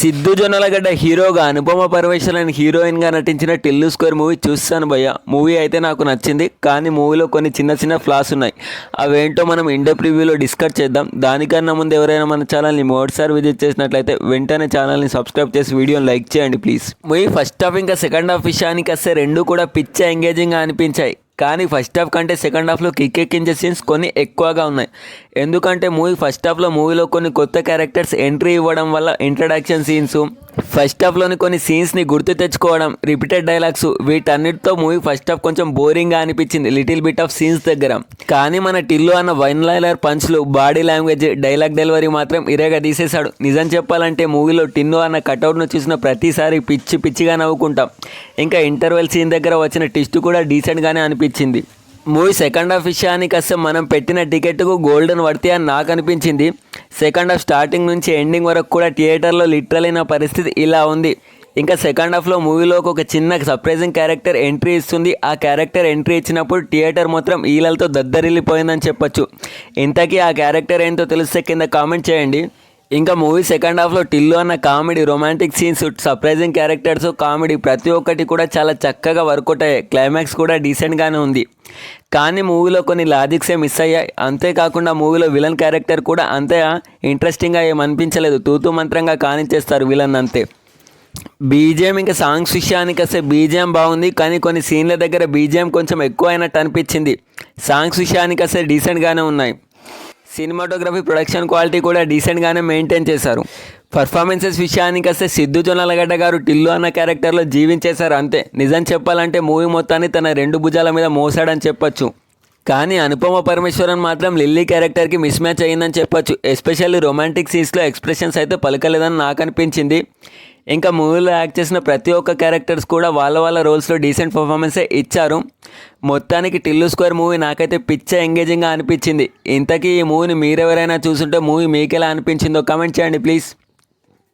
సిద్ధు జొన్నలగడ్డ హీరోగా అనుపమ పరమేశ్వరన్ హీరోయిన్గా నటించిన టిల్లు స్క్వేర్ మూవీ చూస్తాను భయ్య. మూవీ అయితే నాకు నచ్చింది, కానీ మూవీలో కొన్ని చిన్న చిన్న ఫ్లాస్ ఉన్నాయి. అవేంటో మనం ఇండియా ప్రివ్యూలో డిస్కస్ చేద్దాం. దానికన్నా ముందు ఎవరైనా మన ఛానల్ని మొదటిసారి విజిట్ చేసినట్లయితే వెంటనే ఛానల్ని సబ్స్క్రైబ్ చేసి వీడియోని లైక్ చేయండి ప్లీజ్. మూవీ ఫస్ట్ హాఫ్ ఇంకా సెకండ్ హాఫ్ విషయానికి వస్తే రెండు కూడా పిచ్చ ఎంగేజింగ్గా అనిపించాయి. కానీ ఫస్ట్ హాఫ్ కంటే సెకండ్ హాఫ్లో కిక్కెక్కించే సీన్స్ కొన్ని ఎక్కువగా ఉన్నాయి. ఎందుకంటే ఫస్ట్ హాఫ్లో మూవీలో కొన్ని కొత్త క్యారెక్టర్స్ ఎంట్రీ ఇవ్వడం వల్ల ఇంట్రడక్షన్ సీన్స్, ఫస్ట్ హాఫ్లోని కొన్ని సీన్స్ని గుర్తు తెచ్చుకోవడం, రిపీటెడ్ డైలాగ్స్, వీటన్నిటితో మూవీ ఫస్ట్ హాఫ్ కొంచెం బోరింగ్గా అనిపించింది లిటిల్ బిట్ ఆఫ్ సీన్స్ దగ్గర. కానీ మన టిల్లు అన్న వన్ లైనర్ పంచ్లు, బాడీ లాంగ్వేజ్, డైలాగ్ డెలివరీ మాత్రం ఇరేగా తీసేశాడు. నిజం చెప్పాలంటే మూవీలో టిన్ను అన్న కటౌట్ను చూసిన ప్రతిసారి పిచ్చిగా నవ్వుకుంటాం. ఇంకా ఇంటర్వెల్ సీన్ దగ్గర వచ్చిన ట్విస్ట్ కూడా డీసెంట్గానే అనిపించింది. మూవీ సెకండ్ హాఫ్ విషయానికి వస్తే మనం పెట్టిన టికెట్కు గోల్డెన్ వర్తి అని నాకు అనిపించింది. సెకండ్ హాఫ్ స్టార్టింగ్ నుంచి ఎండింగ్ వరకు కూడా థియేటర్లో లిటరలీ నా పరిస్థితి ఇలా ఉంది. ఇంకా సెకండ్ హాఫ్లో మూవీలోకి ఒక చిన్న సర్ప్రైజింగ్ క్యారెక్టర్ ఎంట్రీ ఇస్తుంది. ఆ క్యారెక్టర్ ఎంట్రీ ఇచ్చినప్పుడు థియేటర్ మొత్తం ఈలలతో దద్దరిల్లిపోయిందని చెప్పొచ్చు. ఇంతకీ ఆ క్యారెక్టర్ ఏంటో తెలిస్తే కింద కామెంట్ చేయండి. ఇంకా మూవీ సెకండ్ హాఫ్లో టిల్లు అన్న comedy, romantic scenes, surprising characters, comedy ప్రతి ఒక్కటి కూడా చాలా చక్కగా వర్కౌట్ అయ్యాయి. క్లైమాక్స్ కూడా డీసెంట్గానే ఉంది. కానీ మూవీలో కొన్ని లాజిక్సే మిస్ అయ్యాయి. అంతేకాకుండా మూవీలో విలన్ క్యారెక్టర్ కూడా అంతే ఇంట్రెస్టింగ్గా ఏమనిపించలేదు. తూతూ మంత్రంగా కానిచ్చేస్తారు విలన్ అంతే. బీజిఎం ఇంకా సాంగ్స్ విషయానికి వస్తే బీజిఎం బాగుంది, కానీ కొన్ని సీన్ల దగ్గర బీజిఎం కొంచెం ఎక్కువ అయినట్టు అనిపించింది. సాంగ్స్ విషయానికి వస్తే డీసెంట్గానే ఉన్నాయి. సినిమాటోగ్రఫీ, ప్రొడక్షన్ క్వాలిటీ కూడా డీసెంట్గానే మెయింటైన్ చేశారు. పర్ఫార్మెన్సెస్ విషయానికి వస్తే సిద్ధు జొన్నలగడ్డ గారు టిల్లు అన్న క్యారెక్టర్లో జీవించేశారు అంతే. నిజం చెప్పాలంటే మూవీ మొత్తాన్ని తన రెండు భుజాల మీద మోసాడని చెప్పొచ్చు. కానీ అనుపమ పరమేశ్వరన్ మాత్రం లిల్లీ క్యారెక్టర్కి మిస్ మ్యాచ్ అయ్యిందని చెప్పొచ్చు. ఎస్పెషల్లీ రొమాంటిక్ సీన్స్లో ఎక్స్ప్రెషన్స్ అయితే పలకలేదని నాకు అనిపించింది. ఇంకా మూవీలో యాక్ట్ చేసిన ప్రతి ఒక్క క్యారెక్టర్స్ కూడా వాళ్ళ రోల్స్లో డీసెంట్ పర్ఫార్మెన్సే ఇచ్చారు. మొత్తానికి టిల్లు స్క్వేర్ మూవీ నాకైతే పిచ్చ ఎంగేజింగ్గా అనిపించింది. ఇంతకీ ఈ మూవీని మీరెవరైనా చూసుంటే మూవీ మీకెలా అనిపించిందో కామెంట్ చేయండి ప్లీజ్.